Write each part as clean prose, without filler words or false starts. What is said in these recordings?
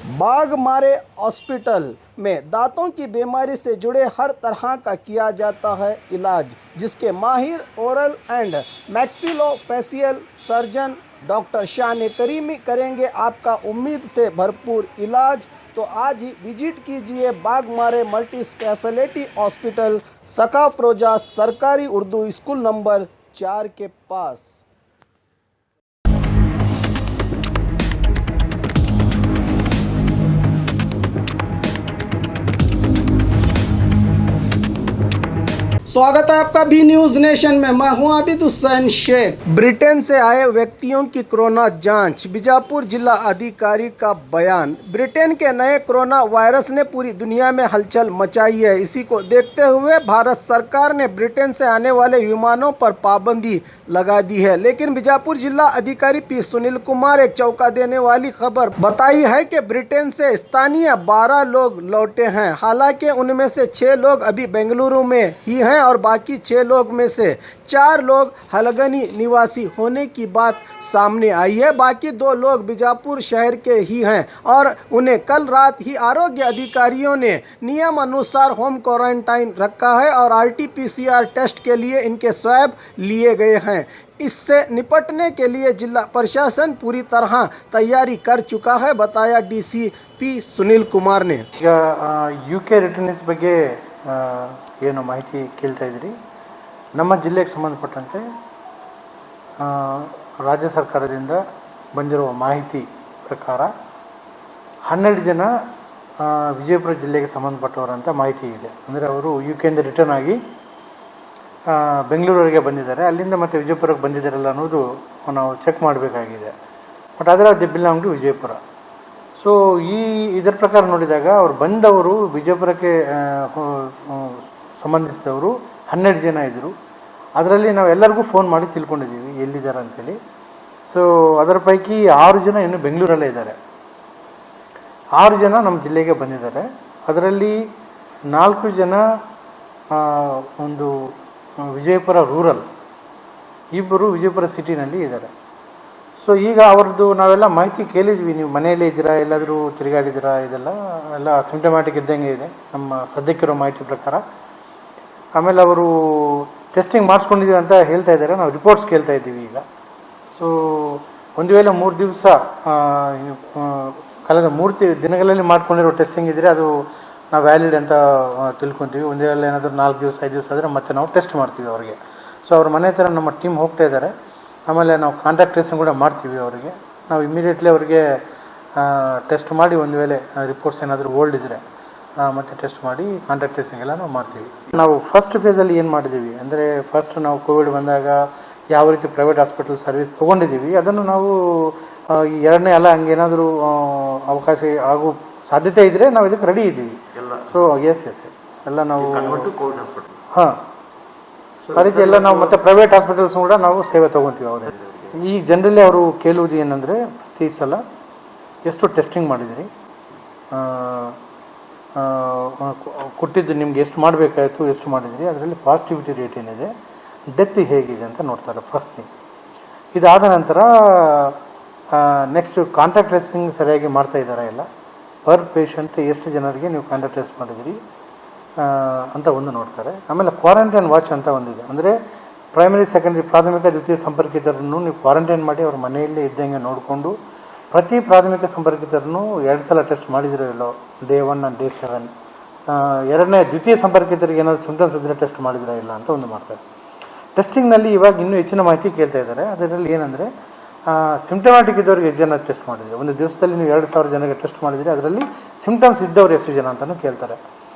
Baghmare hospital में दांतों की बीमारी से जुड़े हर तरह का किया जाता है इलाज, जिसके माहिर oral and maxillofacial surgeon doctor शान करीमी करेंगे आपका उम्मीद से भरपूर इलाज। तो आज ही विजिट कीजिए बाघमारे मल्टी स्पेशलिटी हॉस्पिटल, सकाफरोजा सरकारी उर्दू स्कूल नंबर 4 के पास। स्वागत है आपका बी न्यूज नेशन में। मैं हूं आबिद हुसैन शेख। ब्रिटेन से आए व्यक्तियों की कोरोना जांच, बीजापुर जिला अधिकारी का बयान। ब्रिटेन के नए कोरोना वायरस ने पूरी दुनिया में हलचल मचाई है। इसी को देखते हुए भारत सरकार ने ब्रिटेन से आने वाले विमानों पर पाबंदी लगा दी है। लेकिन बीजापुर जिला अधिकारी पी सुनील कुमार एक चौंका देने वाली खबर बताई है कि ब्रिटेन से स्थानीय 12 लोग लौटे हैं। हालांकि उनमें से 6 लोग अभी बेंगलुरु में ही हैं और बाकी 6 लोग में से 4 लोग हलगनी निवासी होने की बात सामने आई है। बाकी 2 लोग बीजापुर शहर के ही हैं और उन्हें कल रात ही आरोग्य अधिकारियों ने नियम अनुसार होम क्वारंटाइन रखा है और RT-PCR टेस्ट के लिए इनके स्वैब लिए गए हैं। इससे निपटने के लिए जिला प्रशासन पूरी तरह तैयारी कर चुका है, बताया DCP सुनील कुमार ने। UK ರಿಟರ್ನ್ಸ್ ಬಗ್ಗೆ ಏನು ಮಾಹಿತಿ ಕೇಳ್ತಾ ಇದ್ರಿ. ನಮ್ಮ ಜಿಲ್ಲೆಗೆ ಸಂಬಂಧಪಟ್ಟಂತೆ ರಾಜ್ಯ ಸರ್ಕಾರದಿಂದ ಬಂದಿರುವ ಮಾಹಿತಿ ಪ್ರಕಾರ 12 ಜನ ವಿಜಯಪುರ ಜಿಲ್ಲೆಗೆ ಸಂಬಂಧಪಟ್ಟವರಂತ ಮಾಹಿತಿ ಇದೆ. ಅಂದರೆ ಅವರು UKಯಿಂದ ರಿಟರ್ನ್ ಆಗಿ ಬೆಂಗಳೂರಿಗೆ ಬಂದಿದ್ದಾರೆ, ಅಲ್ಲಿಂದ ಮತ್ತೆ ವಿಜಯಪುರಕ್ಕೆ ಬಂದಿದ್ದಾರಲ್ಲ ಅನ್ನೋದು ನಾವು ಚೆಕ್ ಮಾಡಬೇಕಾಗಿದೆ. ಬಟ್ ಅದರ the belong to Vijayapura. So ಇದರ ಪ್ರಕಾರ ನೋಡಿದಾಗ ಅವ್ರು ಬಂದವರು ವಿಜಯಪುರಕ್ಕೆ ಸಂಬಂಧಿಸಿದವರು 12 ಜನ ಇದ್ದರು. ಅದರಲ್ಲಿ ನಾವು ಎಲ್ಲರಿಗೂ ಫೋನ್ ಮಾಡಿ ತಿಳ್ಕೊಂಡಿದ್ದೀವಿ ಎಲ್ಲಿದ್ದಾರೆ ಅಂಥೇಳಿ. ಸೊ ಅದರ ಪೈಕಿ 6 ಜನ ಇನ್ನು ಬೆಂಗಳೂರಲ್ಲೇ ಇದ್ದಾರೆ. 6 ಜನ ನಮ್ಮ ಜಿಲ್ಲೆಗೆ ಬಂದಿದ್ದಾರೆ. ಅದರಲ್ಲಿ 4 ಜನ ಒಂದು ವಿಜಯಪುರ ರೂರಲ್, 2 ವಿಜಯಪುರ ಸಿಟಿನಲ್ಲಿ ಇದ್ದಾರೆ. ಸೊ ಈಗ ಅವ್ರದ್ದು ನಾವೆಲ್ಲ ಮಾಹಿತಿ ಕೇಳಿದ್ವಿ, ನೀವು ಮನೆಯಲ್ಲೇ ಇದ್ದೀರಾ, ಎಲ್ಲಾದರೂ ತಿರುಗಾಡಿದ್ದೀರಾ, ಇದೆಲ್ಲ ಸಿಂಪ್ಟಮ್ಯಾಟಿಕ್ ಇದ್ದಂಗೆ ಇದೆ ನಮ್ಮ ಸದ್ಯಕ್ಕಿರೋ ಮಾಹಿತಿ ಪ್ರಕಾರ. ಆಮೇಲೆ ಅವರು ಟೆಸ್ಟಿಂಗ್ ಮಾಡಿಸ್ಕೊಂಡಿದ್ದೀವಿ ಅಂತ ಹೇಳ್ತಾ ಇದ್ದಾರೆ. ನಾವು ರಿಪೋರ್ಟ್ಸ್ ಕೇಳ್ತಾ ಇದ್ದೀವಿ ಈಗ. ಸೊ ಒಂದು ವೇಳೆ 3 ದಿವಸ ಕಳೆದ 3 ದಿನಗಳಲ್ಲಿ ಮಾಡ್ಕೊಂಡಿರೋ ಟೆಸ್ಟಿಂಗ್ ಇದ್ದರೆ ಅದು ನಾವು ವ್ಯಾಲಿಡ್ ಅಂತ ತಿಳ್ಕೊತೀವಿ. ಒಂದು ವೇಳೆ ಏನಾದರೂ 4 ದಿವಸ 5 ದಿವಸ ಆದರೆ ಮತ್ತೆ ನಾವು ಟೆಸ್ಟ್ ಮಾಡ್ತೀವಿ ಅವರಿಗೆ. ಸೊ ಅವ್ರ ಮನೆ ಹತ್ರ ನಮ್ಮ ಟೀಮ್ ಹೋಗ್ತಾ ಇದ್ದಾರೆ. ಆಮೇಲೆ ನಾವು ಕಾಂಟ್ಯಾಕ್ಟ್ ಟ್ರೇಸಿಂಗ್ ಕೂಡ ಮಾಡ್ತೀವಿ ಅವರಿಗೆ. ನಾವು ಇಮಿಡಿಯೇಟ್ಲಿ ಅವರಿಗೆ ಟೆಸ್ಟ್ ಮಾಡಿ ಒಂದು ವೇಳೆ ರಿಪೋರ್ಟ್ಸ್ ಏನಾದರೂ ಓಲ್ಡ್ ಇದ್ದರೆ ಮತ್ತೆ ಟೆಸ್ಟ್ ಮಾಡಿ ಕಾಂಟ್ಯಾಕ್ಟ್ ಟ್ರೇಸಿಂಗ್ ಎಲ್ಲ ನಾವು ಮಾಡ್ತೀವಿ. ನಾವು ಫಸ್ಟ್ ಫೇಸಲ್ಲಿ ಏನು ಮಾಡಿದ್ದೀವಿ ಅಂದರೆ, ಫಸ್ಟ್ ನಾವು ಕೋವಿಡ್ ಬಂದಾಗ ಯಾವ ರೀತಿ ಪ್ರೈವೇಟ್ ಹಾಸ್ಪಿಟಲ್ ಸರ್ವಿಸ್ ತೊಗೊಂಡಿದ್ದೀವಿ ಅದನ್ನು ನಾವು ಈ 2ನೇ ಅಲ್ಲ ಹಂಗೇನಾದರೂ ಅವಕಾಶ ಆಗೋ ಸಾಧ್ಯತೆ ಇದ್ದರೆ ನಾವು ಇದಕ್ಕೆ ರೆಡಿ ಇದ್ದೀವಿ. ಸೊ ಎಸ್ ಎಲ್ಲ ನಾವು ಹಾಂ ಆ ರೀತಿ ಎಲ್ಲ ನಾವು ಮತ್ತೆ ಪ್ರೈವೇಟ್ ಹಾಸ್ಪಿಟಲ್ಸ್ ಕೂಡ ನಾವು ಸೇವೆ ತೊಗೊತೀವಿ ಅವ್ರಿಗೆ. ಈಗ ಜನರಲಿ ಅವರು ಕೇಳುವುದು ಏನಂದರೆ, ಪ್ರತಿ ಸಲ ಎಷ್ಟು ಟೆಸ್ಟಿಂಗ್ ಮಾಡಿದಿರಿ, ಕೊಟ್ಟಿದ್ದು ನಿಮ್ಗೆ ಎಷ್ಟು ಮಾಡಬೇಕಾಯಿತು, ಎಷ್ಟು ಮಾಡಿದಿರಿ, ಅದರಲ್ಲಿ ಪಾಸಿಟಿವಿಟಿ ರೇಟ್ ಏನಿದೆ, ಡೆತ್ ಹೇಗಿದೆ ಅಂತ ನೋಡ್ತಾರೆ ಫಸ್ಟ್ ಥಿಂಗ್. ಇದಾದ ನಂತರ ನೆಕ್ಸ್ಟ್ ಕಾಂಟ್ಯಾಕ್ಟ್ ಟ್ರೇಸಿಂಗ್ ಸರಿಯಾಗಿ ಮಾಡ್ತಾ ಇದ್ದಾರೆ ಇಲ್ಲ, ಪರ್ ಪೇಷಂಟ್ ಎಷ್ಟು ಜನರಿಗೆ ನೀವು ಕಾಂಟ್ಯಾಕ್ಟ್ ಟ್ರೇಸ್ ಮಾಡಿದಿರಿ ಅಂತ ಒಂದು ನೋಡ್ತಾರೆ. ಆಮೇಲೆ ಕ್ವಾರಂಟೈನ್ ವಾಚ್ ಅಂತ ಒಂದಿದೆ. ಅಂದರೆ ಪ್ರೈಮರಿ ಸೆಕೆಂಡರಿ ಪ್ರಾಥಮಿಕ ದ್ವಿತೀಯ ಸಂಪರ್ಕಿತರನ್ನು ನೀವು ಕ್ವಾರಂಟೈನ್ ಮಾಡಿ ಅವ್ರ ಮನೆಯಲ್ಲೇ ಇದ್ದಂಗೆ ನೋಡಿಕೊಂಡು ಪ್ರತಿ ಪ್ರಾಥಮಿಕ ಸಂಪರ್ಕಿತರನ್ನು 2 ಸಲ ಟೆಸ್ಟ್ ಮಾಡಿದಿರೋ ಇಲ್ಲೋ, ಡೇ 1 ಆ್ಯಂಡ್ ಡೇ 7. 2ನೇ ದ್ವಿತೀಯ ಸಂಪರ್ಕಿತರಿಗೆ ಏನಾದರೂ ಸಿಂಪ್ಟಮ್ಸ್ ಇದ್ದರೆ ಟೆಸ್ಟ್ ಮಾಡಿದಿರೋ ಇಲ್ಲ ಅಂತ ಒಂದು ಮಾಡ್ತಾರೆ. ಟೆಸ್ಟಿಂಗ್ನಲ್ಲಿ ಇವಾಗ ಇನ್ನೂ ಹೆಚ್ಚಿನ ಮಾಹಿತಿ ಕೇಳ್ತಾ ಇದ್ದಾರೆ. ಅದರಲ್ಲಿ ಏನಂದರೆ, ಸಿಂಪ್ಟಮ್ಯಾಟಿಕ್ ಇದ್ದವ್ರಿಗೆ ಎಷ್ಟು ಜನ ಟೆಸ್ಟ್ ಮಾಡಿದರೆ, ಒಂದು ದಿವಸದಲ್ಲಿ ನೀವು 2,000 ಜನಕ್ಕೆ ಟೆಸ್ಟ್ ಮಾಡಿದರೆ ಅದರಲ್ಲಿ ಸಿಂಪ್ಟಮ್ಸ್ ಇದ್ದವ್ರು ಎಷ್ಟು ಜನ ಅಂತಲೂ ಕೇಳ್ತಾರೆ.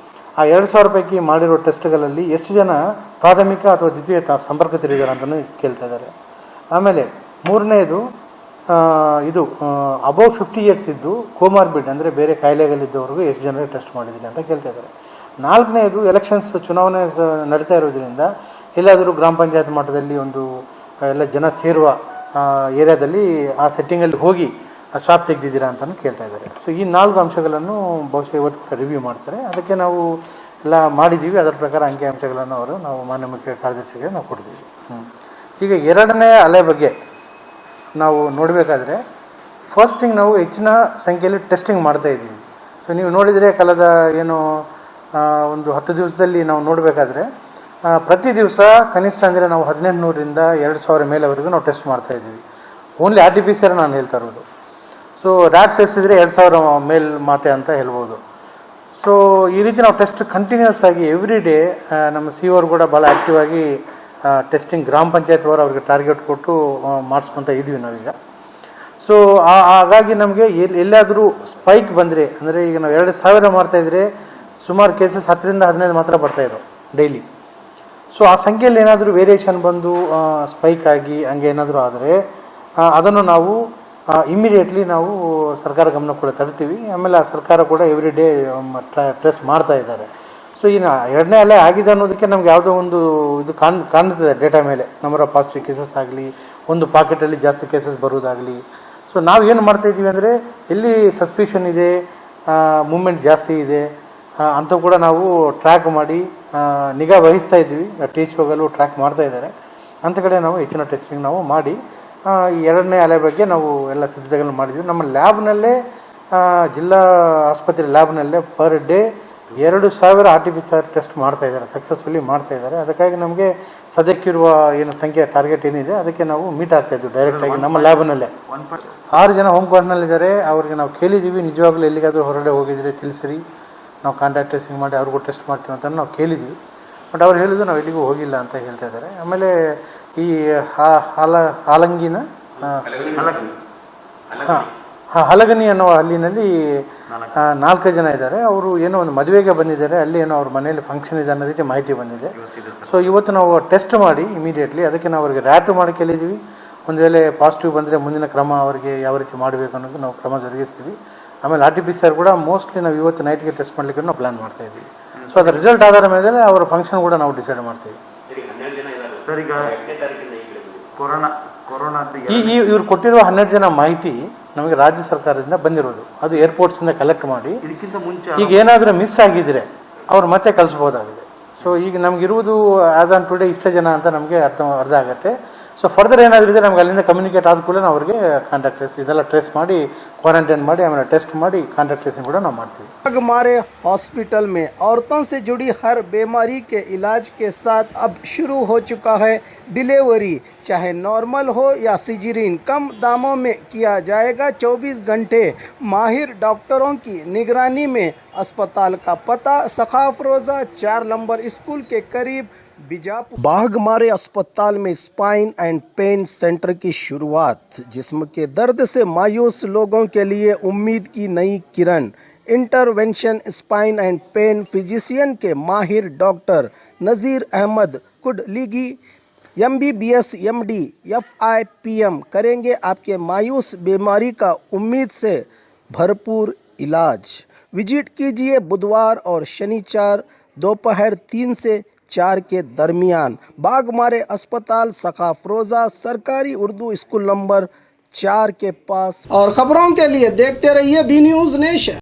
ಆ 2,000 ಪೈಕಿ ಮಾಡಿರೋ ಟೆಸ್ಟ್ಗಳಲ್ಲಿ ಎಷ್ಟು ಜನ ಪ್ರಾಥಮಿಕ ಅಥವಾ ದ್ವಿತೀಯ ಸಂಪರ್ಕಿತರಿದ್ದಾರೆ ಅಂತಲೂ ಕೇಳ್ತಾ ಇದ್ದಾರೆ. ಆಮೇಲೆ 3ನೇದು ಇದು ಅಬೌವ್ 50 ಇಯರ್ಸ್ ಇದ್ದು ಕೋಮಾರ್ಬಿಡ್ ಅಂದರೆ ಬೇರೆ ಕಾಯಿಲೆಗಳಿದ್ದವ್ರಿಗೂ ಎಷ್ಟು ಜನರಿಗೆ ಟೆಸ್ಟ್ ಮಾಡಿದ್ದೀರಿ ಅಂತ ಕೇಳ್ತಾ ಇದ್ದಾರೆ. 4ನೇದು ಎಲೆಕ್ಷನ್ಸ್ ಚುನಾವಣೆ ನಡೀತಾ ಇರೋದ್ರಿಂದ ಎಲ್ಲಾದರೂ ಗ್ರಾಮ ಪಂಚಾಯತ್ ಮಟ್ಟದಲ್ಲಿ ಒಂದು ಎಲ್ಲ ಜನ ಸೇರುವ ಏರಿಯಾದಲ್ಲಿ ಆ ಸೆಟ್ಟಿಂಗಲ್ಲಿ ಹೋಗಿ ಶಾಪ್ ತೆಗೆದಿದ್ದೀರಾ ಅಂತಲೂ ಕೇಳ್ತಾ ಇದ್ದಾರೆ. ಸೊ ಈ 4 ಅಂಶಗಳನ್ನು ಬಹುಶಃ ಇವತ್ತು ಕೂಡ ರಿವ್ಯೂ ಮಾಡ್ತಾರೆ. ಅದಕ್ಕೆ ನಾವು ಎಲ್ಲ ಮಾಡಿದ್ದೀವಿ. ಅದರ ಪ್ರಕಾರ ಅಂಕಿಅಂಶಗಳನ್ನು ನಾವು ಮಾನ್ಯ ಮುಖ್ಯ ಕಾರ್ಯದರ್ಶಿಗೆ ನಾವು ಕೊಡ್ತೀವಿ. ಈಗ 2ನೇ ಅಲೆ ಬಗ್ಗೆ ನಾವು ನೋಡಬೇಕಾದ್ರೆ ಫಸ್ಟ್ ಥಿಂಗ್ ನಾವು ಹೆಚ್ಚಿನ ಸಂಖ್ಯೆಯಲ್ಲಿ ಟೆಸ್ಟಿಂಗ್ ಮಾಡ್ತಾ ಇದ್ದೀವಿ. ಸೊ ನೀವು ನೋಡಿದರೆ ಕಳೆದ ಏನು ಒಂದು 10 ದಿವಸದಲ್ಲಿ ನಾವು ನೋಡಬೇಕಾದ್ರೆ ಪ್ರತಿ ದಿವಸ ಕನಿಷ್ಠ ಅಂದರೆ ನಾವು 1800ರಿಂದ 2000 ಮೇಲೆವರೆಗೂ ನಾವು ಟೆಸ್ಟ್ ಮಾಡ್ತಾ ಇದ್ದೀವಿ. ಓನ್ಲಿ RT-PCR ನಾನು ಹೇಳ್ತಾ ಇರೋದು. ಸೊ ರ್ಯಾಟ್ ಸೇರಿಸಿದ್ರೆ 2000 ಮೇಲ್ ಮಾತೆ ಅಂತ ಹೇಳ್ಬೋದು. ಸೊ ಈ ರೀತಿ ನಾವು ಟೆಸ್ಟ್ ಕಂಟಿನ್ಯೂಸ್ ಆಗಿ ಎವ್ರಿ ಡೇ ನಮ್ಮ CO ಅವರು ಕೂಡ ಭಾಳ ಆ್ಯಕ್ಟಿವ್ ಆಗಿ ಟೆಸ್ಟಿಂಗ್ ಗ್ರಾಮ ಪಂಚಾಯತ್ ಅವರು ಅವ್ರಿಗೆ ಟಾರ್ಗೆಟ್ ಕೊಟ್ಟು ಮಾಡಿಸ್ಕೊತಾ ಇದ್ವಿ ನಾವೀಗ. ಸೊ ಹಾಗಾಗಿ ನಮಗೆ ಎಲ್ಲಾದರೂ ಸ್ಪೈಕ್ ಬಂದರೆ, ಅಂದರೆ ಈಗ ನಾವು 2000 ಮಾಡ್ತಾಯಿದ್ರೆ ಸುಮಾರು ಕೇಸಸ್ 10ರಿಂದ 15 ಮಾತ್ರ ಬರ್ತಾಯಿದ್ದವು ಡೈಲಿ. ಸೊ ಆ ಸಂಖ್ಯೆಯಲ್ಲಿ ಏನಾದರೂ ವೇರಿಯೇಷನ್ ಬಂದು ಸ್ಪೈಕ್ ಆಗಿ ಹಂಗೆ ಏನಾದರೂ ಆದರೆ ಅದನ್ನು ನಾವು ಇಮಿಡಿಯೇಟ್ಲಿ ನಾವು ಸರ್ಕಾರ ಗಮನ ಕೂಡ ತರ್ತೀವಿ. ಆಮೇಲೆ ಆ ಸರ್ಕಾರ ಕೂಡ ಎವ್ರಿ ಡೇ ಟ್ರೆಸ್ ಮಾಡ್ತಾ ಇದ್ದಾರೆ. ಸೊ ಇನ್ನು 2ನೇ ಅಲೆ ಆಗಿದೆ ಅನ್ನೋದಕ್ಕೆ ನಮ್ಗೆ ಯಾವುದೋ ಒಂದು ಇದು ಕಾಣ್ತದೆ ಡೇಟಾ ಮೇಲೆ, ನಂಬರ್ ಆಫ್ ಪಾಸಿಟಿವ್ ಕೇಸಸ್ ಆಗಲಿ, ಒಂದು ಪಾಕೆಟಲ್ಲಿ ಜಾಸ್ತಿ ಕೇಸಸ್ ಬರೋದಾಗಲಿ. ಸೊ ನಾವು ಏನು ಮಾಡ್ತಾಯಿದ್ದೀವಿ ಅಂದರೆ ಎಲ್ಲಿ ಸಸ್ಪಿಷನ್ ಇದೆ, ಮೂಮೆಂಟ್ ಜಾಸ್ತಿ ಇದೆ ಅಂತ ಕೂಡ ನಾವು ಟ್ರ್ಯಾಕ್ ಮಾಡಿ ನಿಗಾ ವಹಿಸ್ತಾ ಇದ್ವಿ. THOಗಲ್ಲೂ ಟ್ರ್ಯಾಕ್ ಮಾಡ್ತಾ ಇದ್ದಾರೆ. ಅಂಥ ಕಡೆ ನಾವು ಹೆಚ್ಚಿನ ಟೆಸ್ಟಿಂಗ್ ನಾವು ಮಾಡಿ ಈ 2ನೇ ಅಲೆ ಬಗ್ಗೆ ನಾವು ಎಲ್ಲ ಸಿದ್ಧತೆಗಳನ್ನು ಮಾಡಿದ್ವಿ. ನಮ್ಮ ಲ್ಯಾಬ್ನಲ್ಲೇ ಜಿಲ್ಲಾ ಆಸ್ಪತ್ರೆ ಲ್ಯಾಬ್ನಲ್ಲೇ ಪರ್ ಡೇ 2000 RT-PCR ಟೆಸ್ಟ್ ಮಾಡ್ತಾ ಇದ್ದಾರೆ, ಸಕ್ಸಸ್ಫುಲಿ ಮಾಡ್ತಾ ಇದ್ದಾರೆ. ಅದಕ್ಕಾಗಿ ನಮಗೆ ಸದ್ಯಕ್ಕಿರುವ ಏನು ಸಂಖ್ಯೆ ಟಾರ್ಗೆಟ್ ಏನಿದೆ ಅದಕ್ಕೆ ನಾವು ಮೀಟ್ ಆಗ್ತಾ ಇದ್ವಿ ಡೈರೆಕ್ಟಾಗಿ ನಮ್ಮ ಲ್ಯಾಬ್ನಲ್ಲೇ. 6 ಜನ ಹೋಮ್ ಕ್ವಾರಂಟೈನಲ್ಲಿದ್ದಾರೆ. ಅವ್ರಿಗೆ ನಾವು ಕೇಳಿದ್ದೀವಿ, ನಿಜವಾಗ್ಲೂ ಎಲ್ಲಿಗಾದರೂ ಹೊರಗಡೆ ಹೋಗಿದ್ರೆ ತಿಳಿಸಿರಿ, ನಾವು ಕಾಂಟ್ಯಾಕ್ಟ್ ಟ್ರೇಸಿಂಗ್ ಮಾಡಿ ಅವ್ರಿಗೂ ಟೆಸ್ಟ್ ಮಾಡ್ತೀವಿ ಅಂತ ನಾವು ಕೇಳಿದ್ವಿ. ಬಟ್ ಅವ್ರು ಹೇಳಿದ್ರು ನಾವು ಎಲ್ಲಿಗೂ ಹೋಗಿಲ್ಲ ಅಂತ ಹೇಳ್ತಾ ಇದ್ದಾರೆ. ಆಮೇಲೆ ಈ ಹಾಲಂಗಿನ ಹಲಗನಿ ಅನ್ನೋ ಹಳ್ಳಿನಲ್ಲಿ 4 ಜನ ಇದ್ದಾರೆ. ಅವರು ಏನೋ ಒಂದು ಮದುವೆಗೆ ಬಂದಿದ್ದಾರೆ, ಅಲ್ಲಿ ಏನೋ ಅವ್ರ ಮನೆಯಲ್ಲಿ ಫಂಕ್ಷನ್ ಇದೆ ಅನ್ನೋ ರೀತಿ ಮಾಹಿತಿ ಬಂದಿದೆ. ಸೊ ಇವತ್ತು ನಾವು ಟೆಸ್ಟ್ ಮಾಡಿ ಇಮಿಡಿಯೇಟ್ಲಿ ಅದಕ್ಕೆ ನಾವು ಅವರಿಗೆ ರ್ಯಾಟ್ ಮಾಡಿ ಕೇಳಿದ್ದೀವಿ. ಒಂದು ವೇಳೆ ಪಾಸಿಟಿವ್ ಬಂದರೆ ಮುಂದಿನ ಕ್ರಮ ಅವರಿಗೆ ಯಾವ ರೀತಿ ಮಾಡಬೇಕು ಅನ್ನೋದು ನಾವು ಕ್ರಮ ಜರುಗಿಸ್ತೀವಿ. ಆಮೇಲೆ RT-PCR ಕೂಡ ಮೋಸ್ಟ್ಲಿ ನಾವು ಇವತ್ತು ನೈಟ್ಗೆ ಟೆಸ್ಟ್ ಮಾಡಲಿಕ್ಕೆ ನಾವು ಪ್ಲಾನ್ ಮಾಡ್ತಾ ಇದ್ದೀವಿ. ಸೊ ಅದರ ರಿಸಲ್ಟ್ ಆಧಾರ ಮೇಲೆ ಅವರ ಫಂಕ್ಷನ್ ಕೂಡ ನಾವು ಡಿಸೈಡ್ ಮಾಡ್ತೀವಿ. ಇವ್ರು ಕೊಟ್ಟಿರುವ 12 ಜನ ಮಾಹಿತಿ ನಮಗೆ ರಾಜ್ಯ ಸರ್ಕಾರದಿಂದ ಬಂದಿರೋದು, ಅದು ಏರ್ಪೋರ್ಟ್ಸಿಂದ ಕಲೆಕ್ಟ್ ಮಾಡಿ ಈಗ ಏನಾದರೂ ಮಿಸ್ ಆಗಿದ್ರೆ ಅವ್ರು ಮತ್ತೆ ಕಳಿಸ್ಬೋದಾಗಿದೆ. ಸೊ ಈಗ ನಮಗಿರುವುದು ಆ್ಯಸ್ ಆನ್ ಟುಡೇ ಇಷ್ಟೇ ಜನ ಅಂತ ನಮಗೆ ಅರ್ಥ ಆಗುತ್ತೆ. ಸೊ ಫರ್ದರ್ ಏನಾದರೂ ಇದೆ ನಮ್ಗೆ ಅಲ್ಲಿಂದ ಕಮ್ಯುನಿಕೇಟ್ ಆದ ಕೂಡ ನಾವು ಅವ್ರಿಗೆ ಕಾಂಟ್ಯಾಕ್ಟ್ ಟ್ರೇಸ್ ಇದೆಲ್ಲ ಟ್ರೇಸ್ ಮಾಡಿ ಕ್ವಾರಂಟೈನ್ ಮಾಡಿ ಆಮೇಲೆ टेस्ट ಮಾಡಿ ಕಾಂಟ್ಯಾಕ್ಟ್ ट्रेसिंग ಕೂಡ ನಾವು ಮಾಡ್ತೀವಿ. हमारे हॉस्पिटल में औरतों से जुड़ी हर बीमारी के इलाज के साथ अब शुरू हो चुका है डिलीवरी, चाहे नॉर्मल हो या सिजेरियन, कम दामों में किया जाएगा. 24 घंटे माहिर डॉक्टरों की निगरानी में. अस्पताल का पता सखाफरोजा 4 नंबर स्कूल के करीब, बीजापुर. बाघमारे अस्पताल में स्पाइन एंड पेन सेंटर की शुरुआत. जिस्म के दर्द से मायूस लोगों के लिए उम्मीद की नई किरण. Intervention spine and pain physician के माहिर doctor Nazir Ahmed Kudligi MBBS MD FIPM करेंगे आपके मायूस बीमारी का उम्मीद से भरपूर इलाज. विजिट कीजिए बुधवार और शनिवार दोपहर 3 से 4 के दरमियान. बाघमारे अस्पताल सखाफरोजा सरकारी उर्दू स्कूल नंबर 4 के पास. और खबरों के लिए देखते रहिए बी न्यूज़ नेशन.